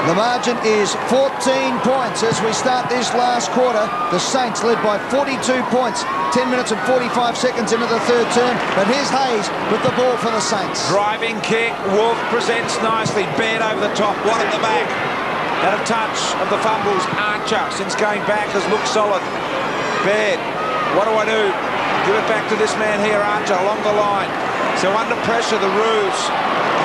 The margin is 14 points as we start this last quarter. The Saints led by 42 points, 10 minutes and 45 seconds into the third term. But here's Hayes with the ball for the Saints. Driving kick. Wolf presents nicely. Baird over the top. One at the back. Had a touch of the fumbles. Archer, since going back, has looked solid. Baird, what do I do? Give it back to this man here, Archer, along the line. So under pressure, the Roos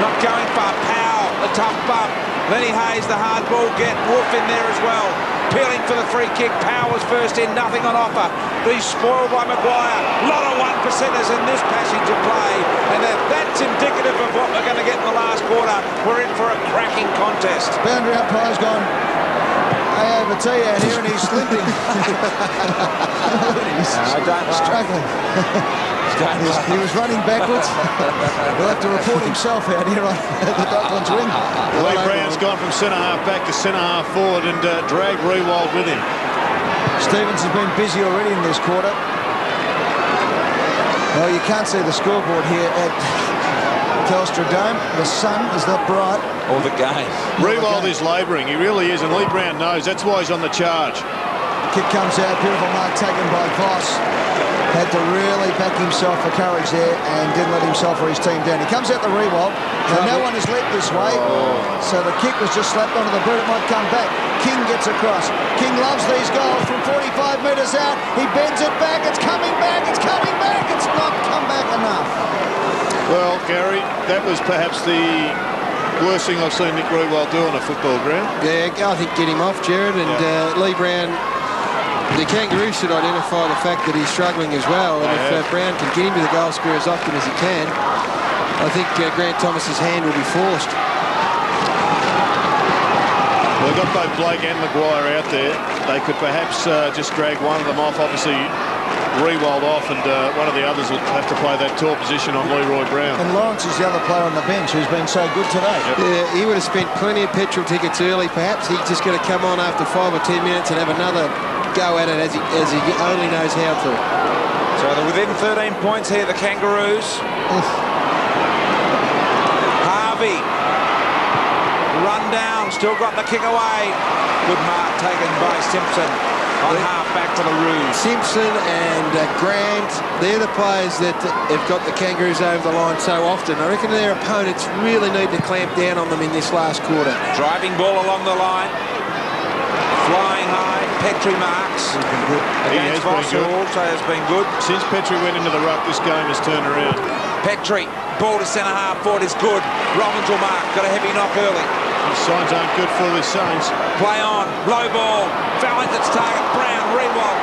not going far. Powell, the tough bump. Lenny Hayes, the hard ball get. Wolf in there as well. Peeling for the free kick. Powell was first in, nothing on offer. But he's spoiled by Maguire. A lot of one-percenters in this passage of play. And that's indicative of what we're going to get in the last quarter. We're in for a cracking contest. Boundary umpire's gone A over T out here and he's limping. He's struggling. He was running backwards. He'll have to report himself out here on the Docklands wing. Lee Brown's gone from centre-half back to centre-half forward and dragged Riewoldt with him. Stevens has been busy already in this quarter. Well, you can't see the scoreboard here at Telstra Dome. The sun is not bright. All the game. Riewoldt is labouring. He really is, and Lee Brown knows. That's why he's on the charge. Kick comes out. Beautiful mark taken by Voss. Had to really back himself for courage there and didn't let himself or his team down. He comes out the Riewoldt. Now, no one has leapt this way. So the kick was just slapped onto the boot. It might come back. King gets across. King loves these goals from 45 metres out. He bends it back. It's coming back. It's coming back. It's not come back enough. Well, Gary, that was perhaps the worst thing I've seen Nick Riewoldt do on a football ground. Yeah, I think get him off, Jared, and Lee Brown. The Kangaroos should identify the fact that he's struggling as well, and if Brown can get him to the goal square as often as he can, I think Grant Thomas's hand will be forced. Well, they've got both Blake and Maguire out there. They could perhaps just drag one of them off. Obviously, Riewoldt off, and one of the others will have to play that tall position on Leroy Brown. And Lawrence is the other player on the bench who's been so good today. Yeah, he would have spent plenty of petrol tickets early. Perhaps he's just going to come on after 5 or 10 minutes and have another go at it as he only knows how to. So they're within 13 points here, the Kangaroos. Harvey. Run down, still got the kick away. Good mark taken by Simpson. On half back to the Roos. Simpson and Grant, they're the players that have got the Kangaroos over the line so often. I reckon their opponents really need to clamp down on them in this last quarter. Driving ball along the line. Flying high. Petrie marks. Against Voss, who also has been good. Since Petrie went into the ruck, this game has turned around. Petrie, ball to centre-half forward is good. Rollins will mark. Got a heavy knock early. The signs aren't good for the Saints. Play on. Low ball. Foul into its target. Brown, Riewoldt.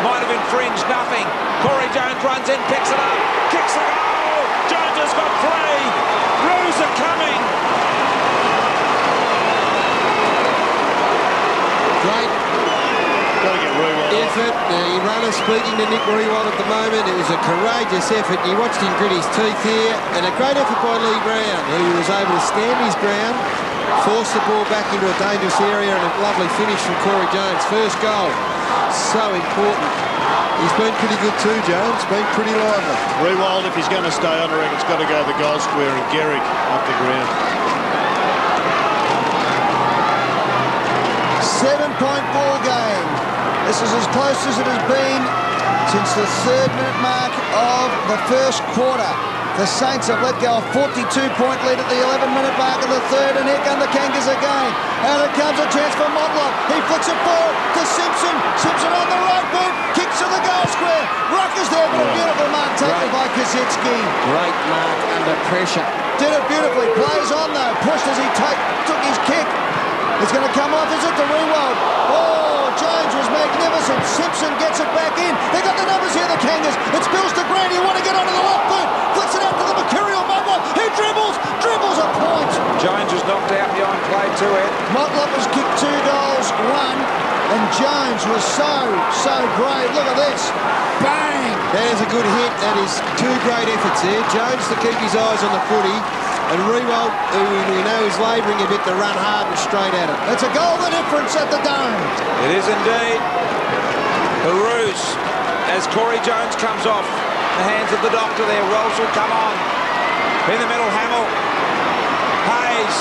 Might have infringed. Nothing. Corey Jones runs in, picks it up. Kicks the goal. Jones has got 3. Roos are coming. Great Got to get Riewoldt effort. The runner speaking to Nick Riewoldt at the moment. It was a courageous effort. You watched him grit his teeth here. And a great effort by Lee Brown, who was able to stand his ground, force the ball back into a dangerous area, and a lovely finish from Corey Jones. First goal. So important. He's been pretty good too, Jones. Been pretty lively. Riewoldt, if he's going to stay on, I reckon it's got to go to the goal square, and Garrick up the ground. 7-point ball game. This is as close as it has been since the 3rd-minute mark of the first quarter. The Saints have let go a 42-point lead at the 11-minute mark of the third, and here come the Kangas again. And it comes a chance for Motlop. He flicks it forward to Simpson. Simpson on the right boot, kicks to the goal square. Ruck is there, but a beautiful mark taken by Kosicki. Great mark under pressure. Did it beautifully. Plays on though. Pushed as he took his kick. It's going to come off, is it, to Riewoldt? Oh, Jones was magnificent. Simpson gets it back in. They got the numbers here, the Kangas. It spills to Grant. You want to get onto the left boot. Flicks it out to the Mercurial Motlop. He dribbles a point. Jones was knocked out behind play too, Ed. Motlop has kicked 2 goals, 1, and Jones was so brave. Look at this. Bang! That is a good hit. That is 2 great efforts there. Jones to keep his eyes on the footy, and Riewoldt, who we know is labouring a bit, to run hard and straight at it. It's a goal the difference at the Dome. It is indeed. The Roos, as Corey Jones comes off the hands of the doctor there. Rolls will come on. In the middle, Hamill. Hayes.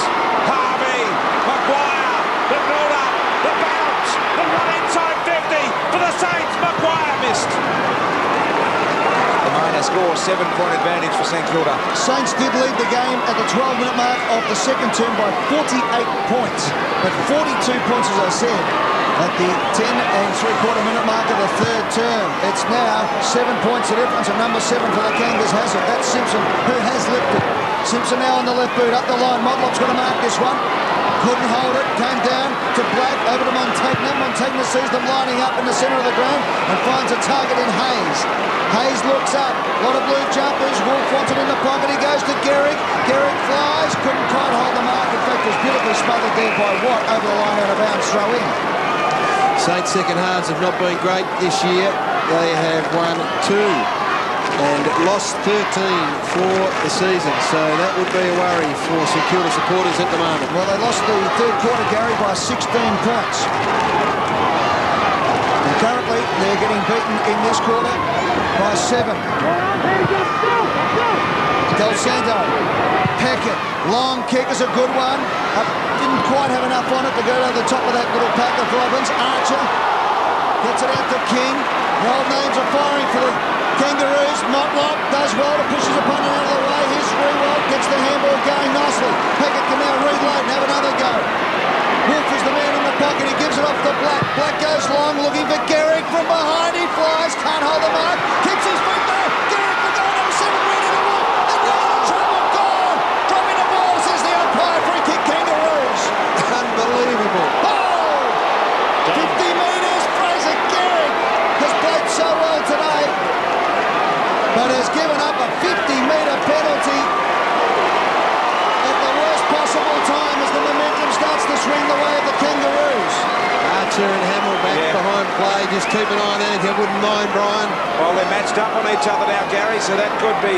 Harvey. Maguire. score, 7-point advantage for St Kilda. Saints did lead the game at the 12-minute mark of the second term by 48 points, but 42 points, as I said, at the 10 and three-quarter-minute mark of the third term. It's now 7 points the difference, and number 7 for the Kangas has it. That's Simpson, who has lifted. Simpson now on the left boot, up the line. Motlop's going to mark this one. Couldn't hold it, came down to Black, over to Montagna. Montagna sees them lining up in the centre of the ground and finds a target in Hayes. Hayes looks up, a lot of blue jumpers. Wolf wants it in the pocket, he goes to Gehrig. Gehrig flies, couldn't quite hold the mark. In fact, was beautifully smothered there by Watt, over the line out of bounds, throw in. Saints second halves have not been great this year. They have won 2 and lost 13 for the season, so that would be a worry for St Kilda supporters at the moment. Well, they lost the third quarter, Gary, by 16 points. And currently, they're getting beaten in this quarter by 7. Del Santo, Peckett, long kick is a good one. Didn't quite have enough on it to go to the top of that little pack of Robbins. Archer gets it out to King. The old names are firing for the Kangaroos. Motlop does well to push his opponent out of the way. Here's Rewald, gets the handball going nicely. Peckett can now reload and have another go. Wolf is the man in the pocket. He gives it off to Black. Black goes long, looking for Gehrig from behind. He flies, can't hold the mark. Keeps his feet there. Gehrig for goal number 7, ready to Wolf. And now in trouble, gone. Dropping the ball, says the umpire. Free kick, Kangaroos. Unbelievable. Oh! 50 metres. Fraser Gehrig has played so well today, but has given up a 50-metre penalty at the worst possible time as the momentum starts to swing the way of the Kangaroos. Archer and Hamill back behind play. Just keep an eye on that if you wouldn't mind, Brian. Well, they're matched up on each other now, Gary, so that could be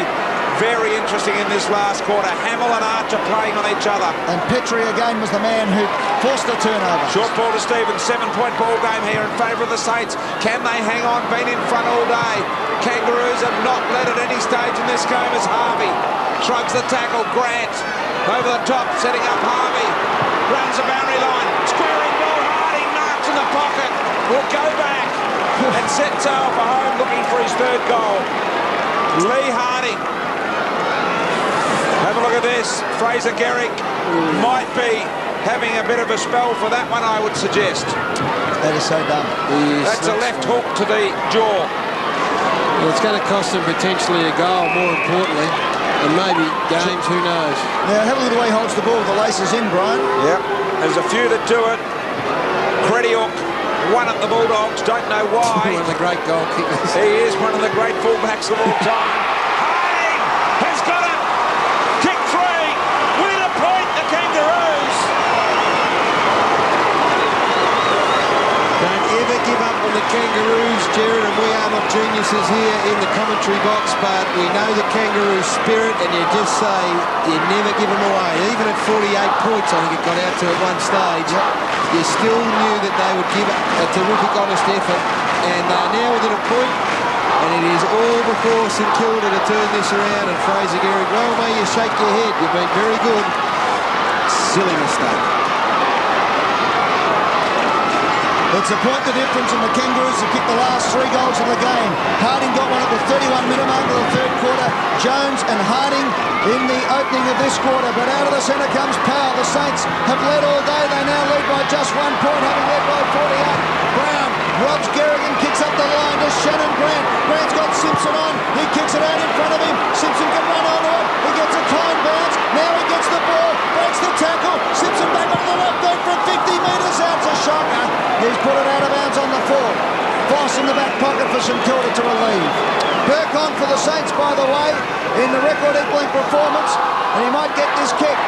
very interesting in this last quarter. Hamill and Archer playing on each other. And Petrie again was the man who forced the turnover. Short ball to Stevens, 7-point ball game here in favour of the Saints. Can they hang on? Been in front all day. Kangaroos have not led at any stage in this game as Harvey shrugs the tackle. Grant over the top, setting up Harvey. Runs the boundary line. Squaring ball. Harding marks in the pocket. Will go back and set sail for home, looking for his third goal. Lee Harding. Have a look at this. Fraser Gehrig might be having a bit of a spell for that one, I would suggest. That is so dumb. That's a left hook to the jaw. Well, it's going to cost them potentially a goal, more importantly, and maybe games, who knows. Now, have a look at the way he holds the ball with the laces in, Brian. Yep, there's a few that do it. Crediuk won at the Bulldogs, don't know why. One of the great goal kickers. He is one of the great fullbacks of all time. Harding has got it. Kick free. Win a point, the Kangaroos. Don't ever give up on the Kangaroos, Jared, and we are not geniuses here in the commentary box, but we know the Kangaroo spirit, and you just say you never give them away. Even at 48 points, I think it got out to at one stage, you still knew that they would give a terrific, honest effort, and they're now within a point, and it is all before St Kilda to turn this around, and Fraser Gehrig, well, may you shake your head, you've been very good. Silly mistake. It's a point the difference, and the Kangaroos have kicked the last 3 goals of the game. Harding got one at the 31-minute mark of the third quarter. Jones and Harding in the opening of this quarter, but out of the centre comes Powell. The Saints have led all day. They now lead by just 1 point, having led by 48. Brown robs Gehrig and kicks up the line to Shannon Grant. Grant's got Simpson on. He kicks it out in front of him. Simpson can run onto it. He gets a kind bounce. Now he gets the ball. Breaks the tackle. Simpson back on the left boot from 50 metres out. It's a shocker. He's put it out of bounds on the 4. Voss in the back pocket for St Kilda to relieve. Burkon for the Saints, by the way, in the record-equaling performance, and he might get this kick.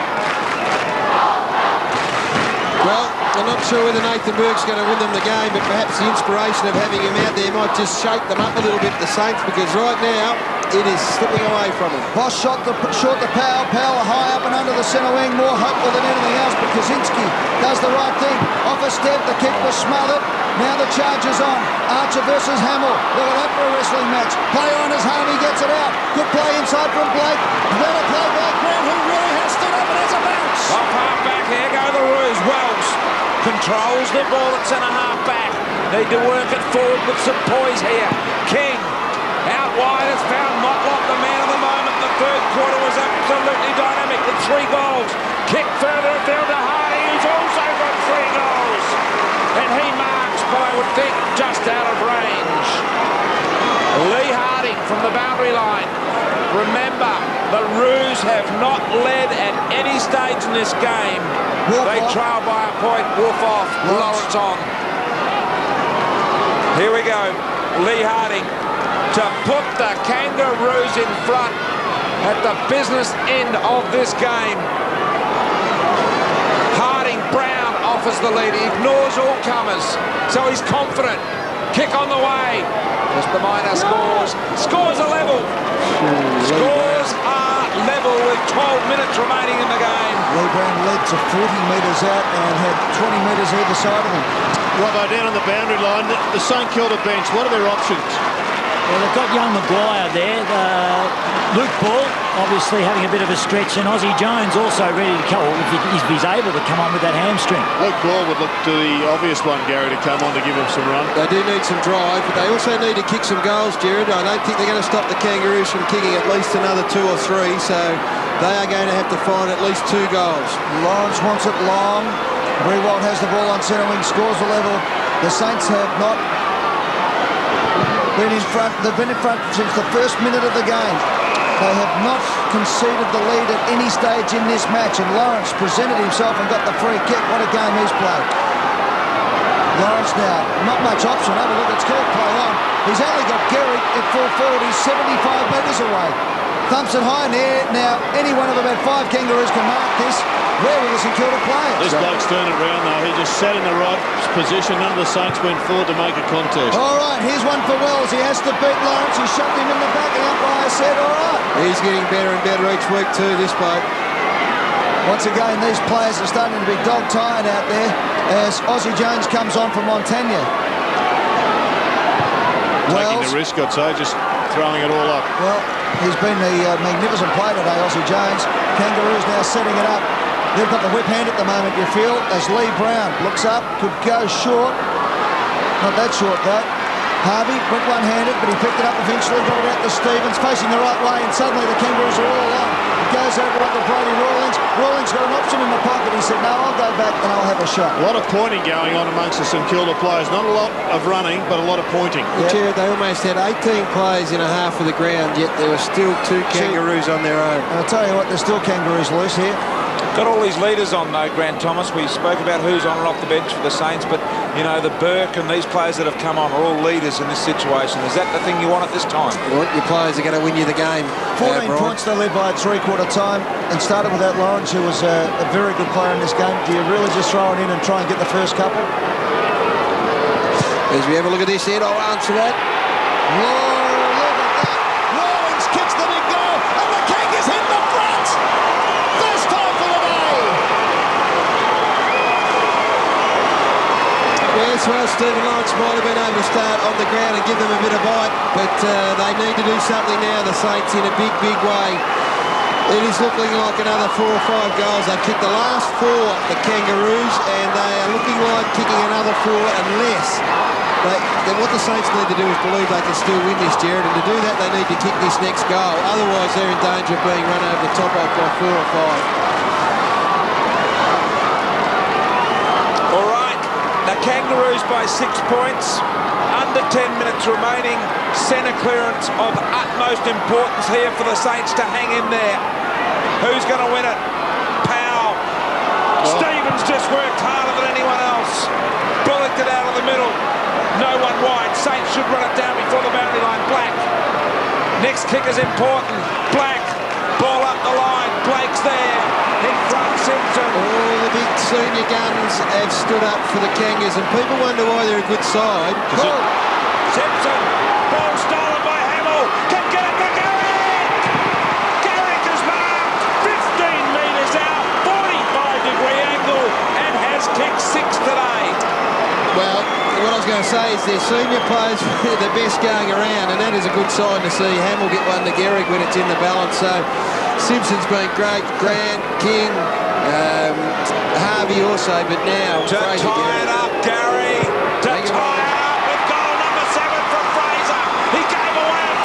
Well, I'm not sure whether Nathan Burke's going to win them the game, but perhaps the inspiration of having him out there might just shake them up a little bit, the Saints, because right now it is slipping away from him. Voss short to Powell. Powell high up and under the centre wing, more hopeful than anything else, but Kaczynski does the right thing. Off a step, the kick was smothered. Now the charge is on. Archer versus Hamill. Look at that for a wrestling match. Play on as Harvey gets it out. Good play inside from Blake. Better play by Grant, who really has stood up and has a bounce. Off half back, here go the Roos. Wells controls the ball at centre half back. Need to work it forward with some poise here. King Out wide has found Motlop, the man of the moment. The third quarter was absolutely dynamic with 3 goals. Kick further afield to Hardy, who's also got 3 goals. And he marks, but I would think just out of range. Lee Harding from the boundary line. Remember, the Roos have not led at any stage in this game. They trail by a point. Wolf off, Lawrence on. Here we go. Lee Harding to put the Kangaroos in front at the business end of this game. Harding, Brown offers the lead. He ignores all comers, so he's confident. Kick on the way. Just the minor scores. Scores are level. Scores are level with 12 minutes remaining in the game. Lee Brown led to 40 metres out and had 20 metres either side of him. Robbo, down on the boundary line, the St Kilda bench, what are their options? Well, they've got young Maguire there. Luke Ball, obviously having a bit of a stretch, and Ozzie Jones also ready to come, if he's able to come on with that hamstring. Luke Ball would look to the obvious one, Gary, to come on to give him some run. They do need some drive, but they also need to kick some goals, Jared. I don't think they're going to stop the Kangaroos from kicking at least another 2 or 3, so they are going to have to find at least 2 goals. Lawrence wants it long. Rewald has the ball on centre wing, scores the level. The Saints have not been in front. They've been in front since the first minute of the game. They have not conceded the lead at any stage in this match, and Lawrence presented himself and got the free kick. What a game he's played. Lawrence now, not much option. Have a look, it's called play on. He's only got Gehrig at full forward. He's 75 metres away. Thumps it high in the air. Now, any one of about 5 Kangaroos can mark this. Where will the St Kilda players? This bloke's turned it round, though. He just sat in the right position. None of the Saints went forward to make a contest. All right, here's one for Wells. He has to beat Lawrence. He shoved him in the back, and umpire said, all right. He's getting better and better each week too, this bloke. Once again, these players are starting to be dog-tired out there as Ozzie Jones comes on from Montagna. Taking the risk, I'd say, just throwing it all up. Well, he's been the magnificent player today, Ozzie Jones. Kangaroos now setting it up. They've got the whip hand at the moment, you feel, as Lee Brown looks up, could go short. Not that short, though. Harvey went one-handed, but he picked it up eventually, got it out to Stevens, facing the right way, and suddenly the Kangaroos are all along. It goes over up to Brody Rawlings. Rawlings got an option in the pocket. He said, no, I'll go back and I'll have a shot. A lot of pointing going on amongst the St Kilda players. Not a lot of running, but a lot of pointing. Yep. Jared, they almost had 18 players in a half of the ground, yet there were still 2 Kangaroos on their own. And I'll tell you what, there's still Kangaroos loose here. Got all these leaders on, though, Grant Thomas. We spoke about who's on and off the bench for the Saints, but, you know, the Burke and these players that have come on are all leaders in this situation. Is that the thing you want at this time? You want your players are going to win you the game. 14 points they led by a 3/4 time, and started without Lawrence, who was a very good player in this game. Do you really just throw it in and try and get the first couple? As we have a look at this, Ed, I'll answer that. Rawlings kicks the big goal, and the Kangas hit the front! First time for the day! Yes, well, Stephen Lawrence might have been able to start on the ground and give them a bit of bite, but they need to do something now, the Saints, in a big, big way. It is looking like another 4 or 5 goals. They kicked the last 4, the Kangaroos, and they are looking like kicking another 4 unless what the Saints need to do is believe they can still win this, Jared, and to do that they need to kick this next goal. Otherwise they're in danger of being run over the top of by 4 or 5. All right, the Kangaroos by 6 points. Under 10 minutes remaining. Centre clearance of utmost importance here for the Saints to hang in there. Who's going to win it? Powell. Stevens just worked harder than anyone else. Bullocked it out of the middle. No one wide. Saints should run it down before the boundary line. Black. Next kick is important. Black. Ball up the line. Blake's there. In front, Simpson. All the big senior guns have stood up for the Kangas, and people wonder why they're a good side. Simpson. Ball stolen by Hamill. Can get it to Garrick. Garrick is marked 15 metres out. 45-degree angle. And has kicked 6 today. Well, what I was going to say is their senior players are the best going around, and that is a good sign to see Hamill get one to Gehrig when it's in the balance. So Simpson's been great, Grant, King, Harvey also, but now to tie it up, Gary. To tie it up with goal number 7 from Fraser. He gave away a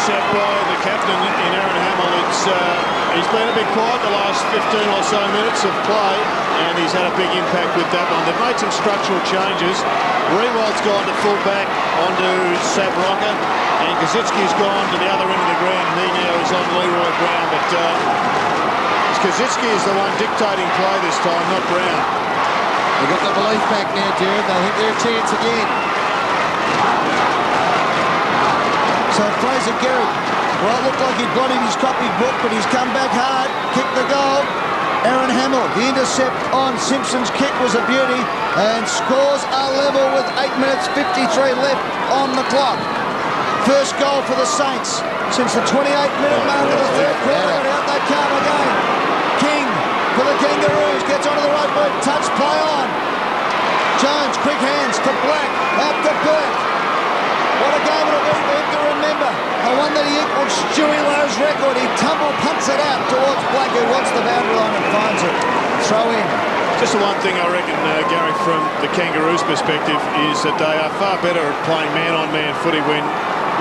intercept by the captain in Aaron Hamill. He's been a bit quiet the last 15 or so minutes of play, and he's had a big impact with that one. They've made some structural changes. Rewald's gone to full-back onto Sabroka, and Kazitsky's gone to the other end of the ground, and he now is on Leroy Brown. But Kazitsky is the one dictating play this time, not Brown. They've got the belief back now, Jared. They think they're a chance again. So Fraser Gehrig, well, it looked like he'd blotted his copybook, but he's come back hard, kicked the goal. Aaron Hamill, the intercept on Simpson's kick was a beauty, and scores are level with 8 minutes 53 left on the clock. First goal for the Saints since the 28-minute mark of the third quarter, and out they come again. King for the Kangaroos, gets onto the right foot, touch play on. Jones, quick hands to Black, out to Burke. What a game it'll be for him to remember. The one that he equaled Stewie Lowe's record. He punts it out towards Black, who wants the boundary line and finds it. Throw in. Just the one thing I reckon, Gary, from the Kangaroos' perspective is that they are far better at playing man-on-man footy when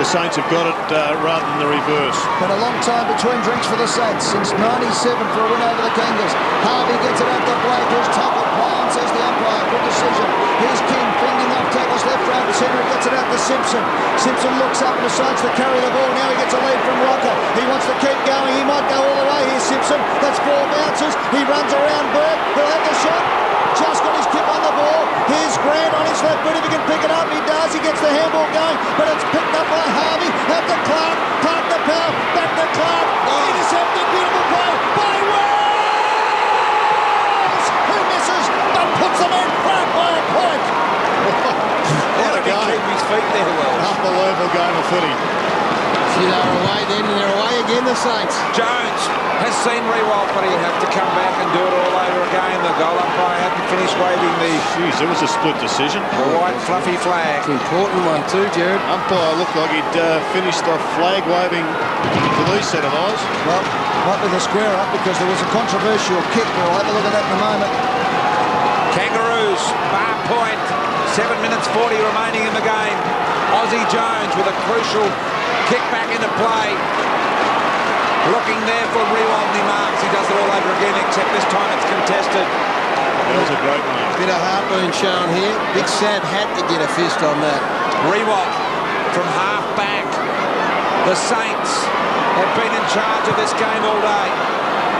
the Saints have got it rather than the reverse. Been a long time between drinks for the Saints, since 97 for a win over the Kangas. Harvey gets it out to Blake, who's tackled. Brown says the umpire, good decision. Here's King fending off tackles left, right and centre. He gets it out to Simpson. Simpson looks up and decides to carry the ball. Now he gets a lead from Rocker. He wants to keep going. He might go all the way here, Simpson. That's 4 bounces. He runs around Burke. He'll have the shot. Just got his kick on the ball. Here's Grant on his left foot. If he can pick it up, he does. He gets the handball going, but it's picked up by Harvey. Out to Clark. Clark the power. Back to Clark. Intercepted. Beautiful play by Wells, who misses but puts them in front by a point. What a game. Keep his feet there, Wells. Unbelievable game of footy. See, they're away then, and they're away again, the Saints. Jones has seen Rewald, but he'll have to come back and do it all over again. The goal umpire hadn't finished waving the Jeez, it was a split decision. white fluffy flag. Important one too, Jared. Umpire looked like he'd finished off flag waving to these set of eyes. Well, might be the square up because there was a controversial kick. We'll have a look at that in a moment. Kangaroos, bar point. 7 minutes 40 remaining in the game. Aussie Jones with a crucial kick back into play. Looking there for Rewald, and he marks. He does it all over again, except this time it's contested. That was a great one. Bit of heartburn shown here. Big Sad had to get a fist on that. Rewald from half back. The Saints have been in charge of this game all day.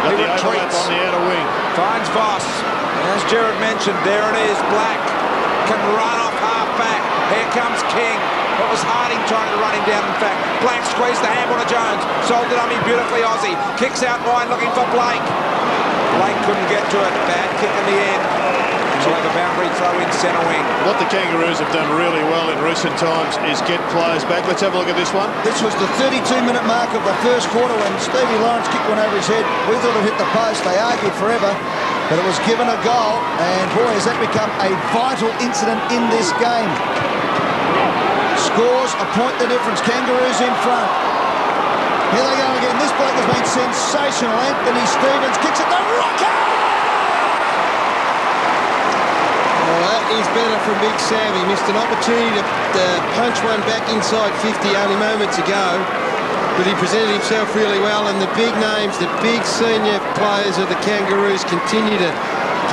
Got He the overlap retreats. on the outer wing. Finds Voss. As Jared mentioned, there it is. Black can run off half back. Here comes King. It was Harding trying to run him down, in fact. Black squeezed the handball to Jones. Sold the dummy beautifully, Aussie. Kicks out wide looking for Blake. Blake couldn't get to it. Bad kick in the end. She'll have a boundary throw in centre wing. What the Kangaroos have done really well in recent times is get players back. Let's have a look at this one. This was the 32-minute mark of the first quarter when Stevie Lawrence kicked one over his head. We thought it hit the post. They argued forever, but it was given a goal. And boy, has that become a vital incident in this game. Scores a point the difference. Kangaroos in front. Here they go again. This bloke has been sensational. Anthony Stevens kicks it to Rocker. Well, that is better from Big Sam. He missed an opportunity to punch one back inside 50 only moments ago, but he presented himself really well, and the big names, the big senior players of the Kangaroos continue to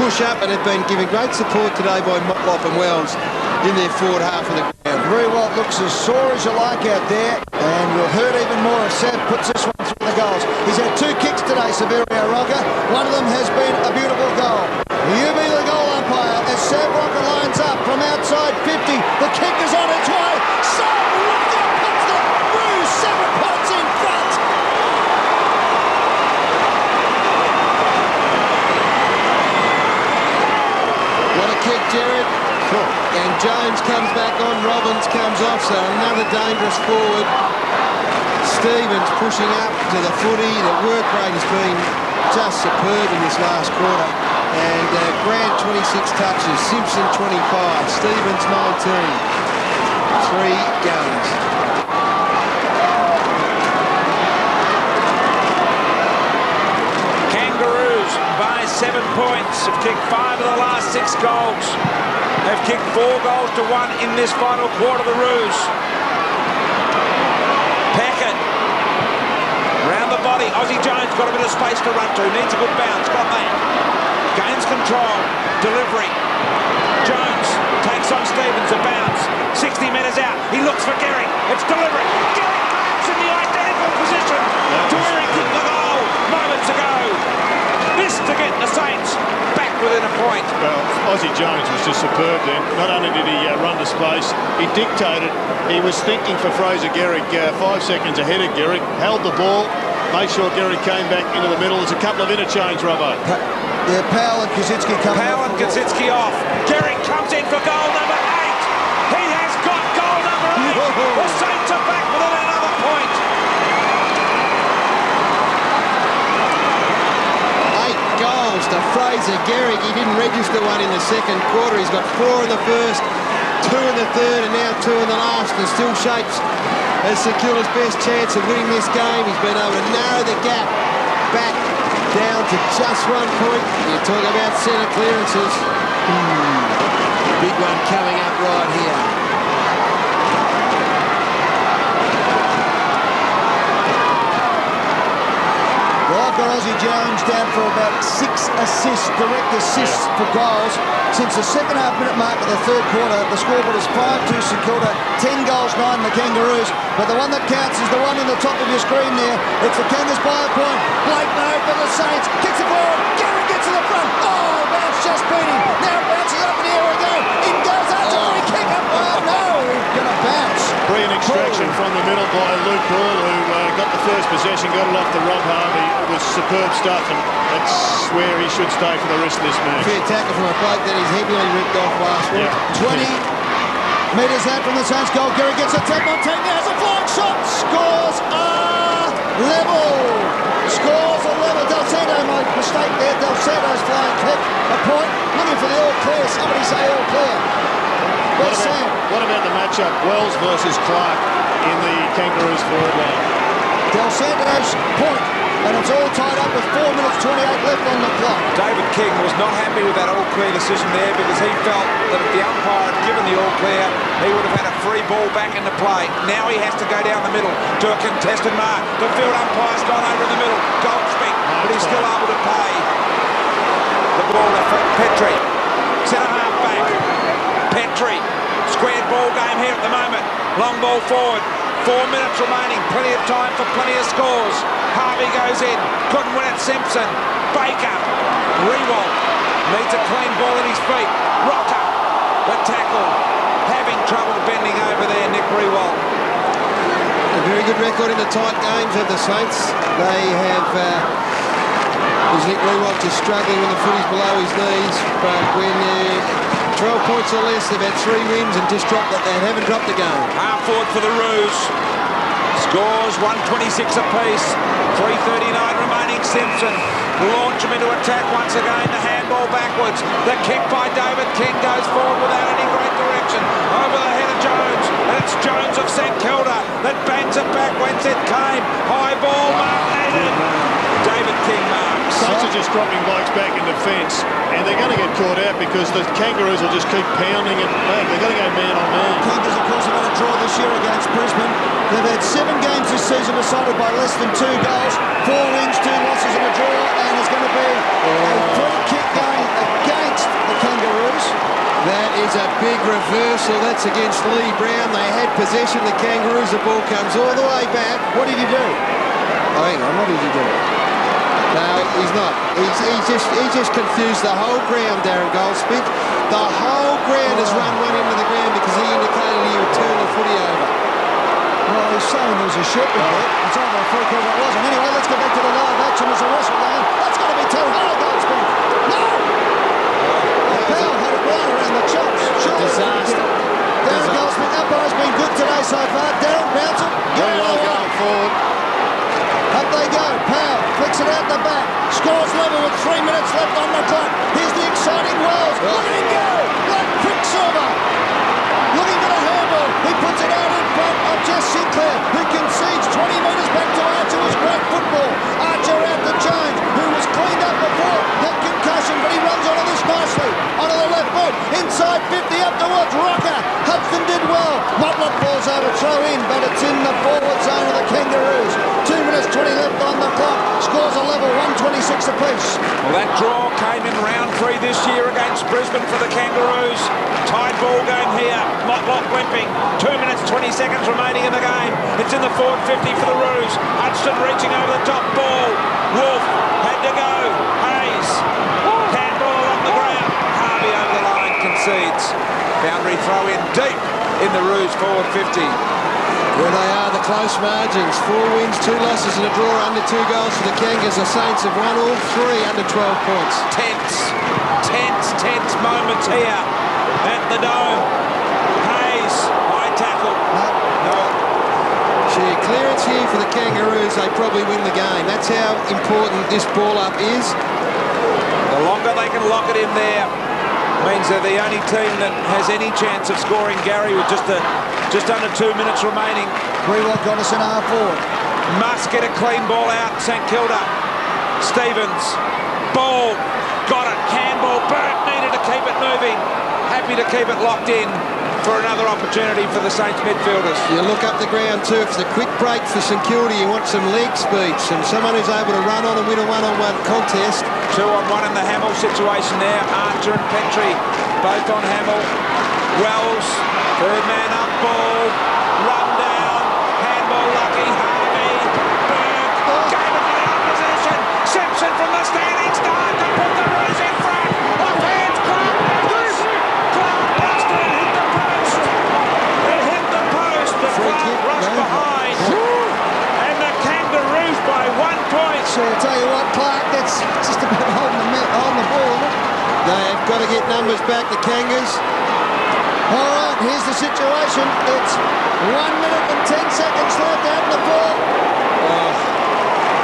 push up and have been given great support today by Motlop and Wells in their forward half of the ground. Rewald looks as sore as you like out there, and will hurt even more if Sav puts this one through the goals. He's had 2 kicks today, Severio Rocker. One of them has been a beautiful goal. You be the goal umpire as Sav Rocker lines up from outside 50. The kick is on its way. Sav Rocker puts the Roos 7 points in front. What a kick, Jared. And Jones comes back on, Robbins comes off, so another dangerous forward. Stevens pushing up to the footy. The work rate has been just superb in this last quarter. And Grant 26 touches, Simpson 25, Stevens 19. 3 guns. Kangaroos by 7 points. Have kicked 5 of the last 6 goals. They've kicked 4 goals to 1 in this final quarter, the Roos. Packett of space to run to. Needs a good bounce. Got that. Gains control. Delivery. Jones takes on Stevens. A bounce. 60 metres out. He looks for Gehrig. It's delivery. Gehrig marks in the identical position to where he kicked the goal moments ago. This to get the Saints back within a point. Well, Aussie Jones was just superb then. Not only did he run to space, he dictated. He was thinking for Fraser Gehrig 5 seconds ahead of Gehrig, held the ball, made sure Gehrig came back into the middle. There's a couple of interchange, Robbo. Yeah, Powell and Kaczynski coming Powell and Kaczynski off. Gehrig comes in for goal number 8. He has got goal number 8. The Saints are back within another point. 8 goals to Fraser Gehrig. He didn't register one in the second quarter. He's got 4 in the first, 2 in the third, and now 2 in the last, and still shapes as St Kilda's best chance of winning this game. He's been able to narrow the gap back down to just 1 point. You talk about centre clearances. Big one coming up right here. Well, I've got Aussie Jones down for about 6 assists, direct assists for goals. Since the second half-minute mark of the third quarter, the scoreboard is 5-2 St Kilda, 10 goals, 9 the Kangaroos. But the one that counts is the one in the top of your screen there. It's the Kangas by a point. Blake no for the Saints. Kicks it forward. Gehrig gets to the front. Oh, bounce just beat him. Now bounces up in the air again. In goes Archer. Free kick up. Oh, no. He's going to bounce. Brilliant extraction from the middle by Luke Ball, who got the first possession, got it off to Rob Harvey. It was superb stuff, and that's where he should stay for the rest of this match. Fair tackle from a bloke that his head nearly ripped off last week. 20 metres out from the Saints goal. Gehrig gets a tap on Tank. Now has a flying shot. Scores are level. Scores are level. Del Santo, my mistake there. Del Santo's flying kick. A point. Looking for the all clear. Somebody say all clear. What about the matchup, Wells versus Clark in the Kangaroos forward line? Del Santo's point, and it's all tied up with 4 minutes 28 left on the clock. David King was not happy with that all-clear decision there because he felt that if the umpire had given the all-clear, he would have had a free ball back into play. Now he has to go down the middle to a contested mark. The field umpire's gone over in the middle. Goldschmidt, but he's still able to pay. The ball to Petrie. Centre half back. Petrie. Squared ball game here at the moment. Long ball forward. 4 minutes remaining. Plenty of time for plenty of scores. Harvey goes in. Couldn't win it. Simpson. Baker. Rewalt. Needs a clean ball at his feet. Rocker. The tackle. Having trouble bending over there, Nick Rewalt. A very good record in the tight games of the Saints. They have... There's Nick Rewalt just struggling when the footy's below his knees, but when 12 points or less, they've had 3 wins and just dropped that. They haven't dropped the game. Half forward for the Roos. Scores 126 apiece. 3:39 remaining. Simpson launch him into attack once again. The handball backwards. The kick by David King goes forward without any great direction. Over the head of Jones. And it's Jones of St Kilda that bangs it back whence it came. High ball marked. David King marks. Saints are just dropping blokes back in defence, and they're going to get caught out because the Kangaroos will just keep pounding it back. They're going to go man on man. Kangas, of course, have had a draw this year against Brisbane. They've had 7 games this season decided by less than 2 goals, 4 wins, 2 losses and a draw, and there's going to be a free kick going against the Kangaroos. That is a big reversal. That's against Lee Brown. They had possession. The Kangaroos, the ball comes all the way back. What did he do? Oh, hang on, what did he do? No, he's not. He's just confused the whole ground, Darren Goldsmith. The whole ground has run one into the ground because he indicated he would turn the footy over. Well, he's saying there was a shot with it. It's either a free kick or it wasn't. Anyway, let's get back to the live action. There's a whistle going. That's going to be too high, Goldsmith. No! Powell had it right around the chops. Surely Disaster. Darren Goldsmith, umpire's been good today so far. Darren, bounce it. Very well going forward. Up they go. Powell flicks it out the back. Scores level with 3 minutes left on the clock. Here's the exciting Wells. Look at him go. Like Quicksilver. Looking for the handball. He puts it out in front of Jess Sinclair, who concedes 20 metres back to Archer. Was great football. Archer out to Jones, who was cleaned up before that concussion, but he runs onto this nicely. Onto the left foot. Inside 50 up towards Rocker. Hudson did well. Motlop falls over. Throw in, but it's in the forward zone of the Kangaroos. 2 minutes 20 left on the clock. Scores a level. Brisbane for the Kangaroos. Tied ball game here. Motlop limping. 2 minutes, 20 seconds remaining in the game. It's in the forward 50 for the Roos. Hudson reaching over the top ball. Wolf had to go. Hayes. Handball along the ground. Harvey over the line, concedes. Boundary throw in deep in the Roos forward 50. Where they are, the close margins. 4 wins, 2 losses and a draw, under 2 goals for the Kangas. The Saints have won all 3 under 12 points. Tense moments here at the Dome. Hayes, high tackle. No. Gee, clearance here for the Kangaroos. They probably win the game. That's how important this ball up is. The longer they can lock it in there means they're the only team that has any chance of scoring Gary with just under 2 minutes remaining. Greenwald got us in half forward. Must get a clean ball out, St Kilda. Stevens, ball, got it, handball, Burke needed to keep it moving. Happy to keep it locked in for another opportunity for the Saints midfielders. You look up the ground too. If it's a quick break for St Kilda, you want some leg speed, someone who's able to run on and win a one-on-one contest. 2-on-1 in the Hamill situation there. Archer and Petrie both on Hamill. Wells, third man up, ball, run down, handball lucky, Harvey, Berg, gave it to the opposition. Simpson from the standing start to put the Roos in front. Off hands, Clark busted, hit the post. It hit the post, but Clark rushed behind. And the Kangaroos by 1 point. So I tell you what, Clark, that's just about holding the ball, isn't it? They have got to get numbers back, the Kangas. All right, here's the situation. It's 1 minute and 10 seconds left out in the ball.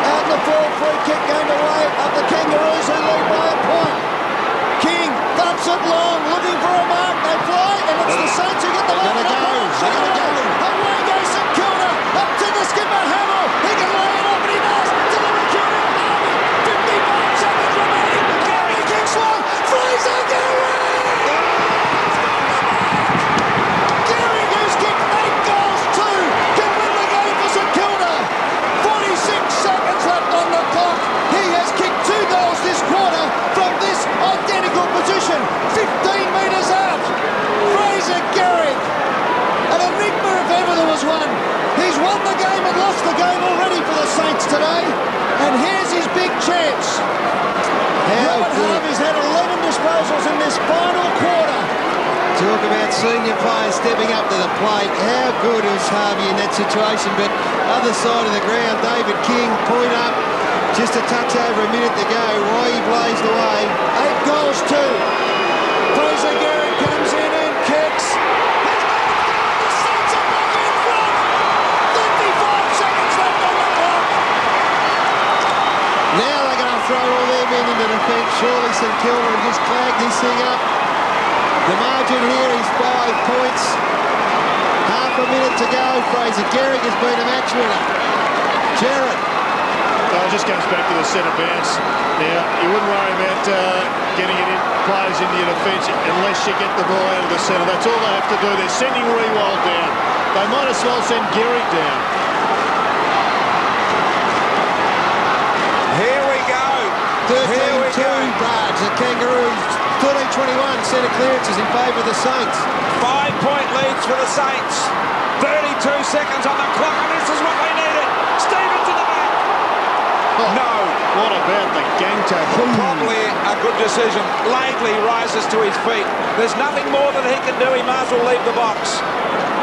Out in the ball, free kick going away of the Kangaroos who lead by a point. King thumps it long, looking for a mark. They fly, and it's the Saints who get the mark. They're gonna go. Away goes St Kilda, up to the skipper Hamill. He can lay it off, and he does. Delivery Kieran Harvey. 55 seconds remaining. Gary kicks long. Fraser Gary! Gary, who's kicked 8 goals, 2, can win the game for St Kilda. 46 seconds left on the clock. He has kicked 2 goals this quarter from this identical position. 15 metres out. Fraser Gary. An enigma if ever there was one. He's won the game and lost the game already for the Saints today. And here's his big chance. Robert Harvey's had 11 disposals in this final quarter. Talk about senior players stepping up to the plate. How good is Harvey in that situation? But other side of the ground, David King, point up, just a touch over a minute to go. Why he blazed away. 8 goals, 2. Fraser Gary comes in and kicks. The Saints are back in front. 55 seconds left on the clock. Now they're going to throw all their men into defence. Surely St Kilda and just flag this thing up. The margin here is 5 points. Half a minute to go. Fraser Gary has been a match winner. Jarrett. Well, it just comes back to the centre bounce. Now, you wouldn't worry about getting it in, players into your defence unless you get the ball out of the centre. That's all they have to do. They're sending Rewald down. They might as well send Gehrig down. Here we go. 13-2, Barge. The Kangaroos, 13-21, centre clearances in favour of the Saints. 5-point leads for the Saints. 32 seconds on the clock, and this is what we needed. Stevens in the back. No. What about the gang tackle? Probably a good decision. Laidley rises to his feet. There's nothing more that he can do. He might as well leave the box.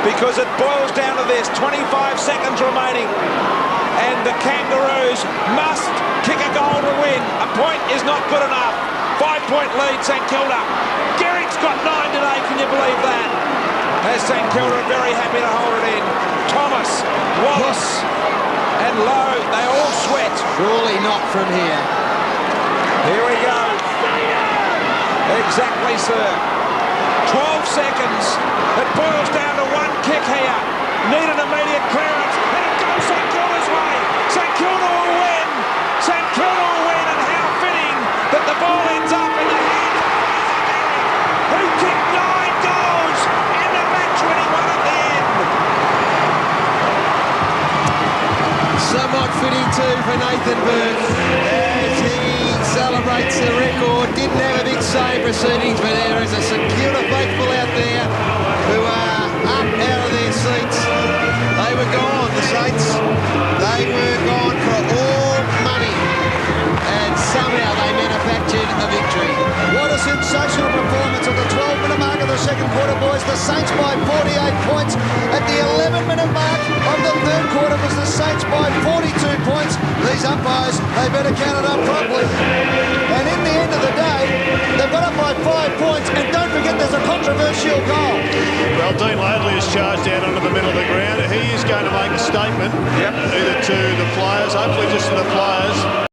Because it boils down to this. 25 seconds remaining. And the Kangaroos must kick a goal to win. A point is not good enough. 5-point lead, St Kilda. Gehrig's got 9 today. Can you believe that? As St Kilda are very happy to hold it in. Thomas, Wallace, and Lowe, they all sweat. Surely not from here. Here we go. Exactly, sir. 12 seconds. It boils down to one kick here. Need an immediate clearance, and it goes St Kilda's way. St Kilda will win. St Kilda will win, and how fitting that the ball ends up in the hands of Fraser Gehrig, who kicked 9 goals in the match when he won at the end. Somewhat fitting too for Nathan Burke as he celebrates the record. Didn't have a big save proceedings, but there is a St Kilda faithful out there who are up out of their seats. They were gone, the Saints. They were gone for all money. And somehow they manufactured a victory. What a sensational performance at the 12-minute mark of the second quarter, boys. The Saints by 48 points. At the 11-minute mark of the third quarter was the Saints by 42 points. These umpires, they better count it up properly. And in the end of the day, they've got up by 5 points. And don't forget, there's a controversial goal. Well, Dean Laidley has charged out onto the middle of the ground. He is going to make a statement, either to the players, hopefully just to the players,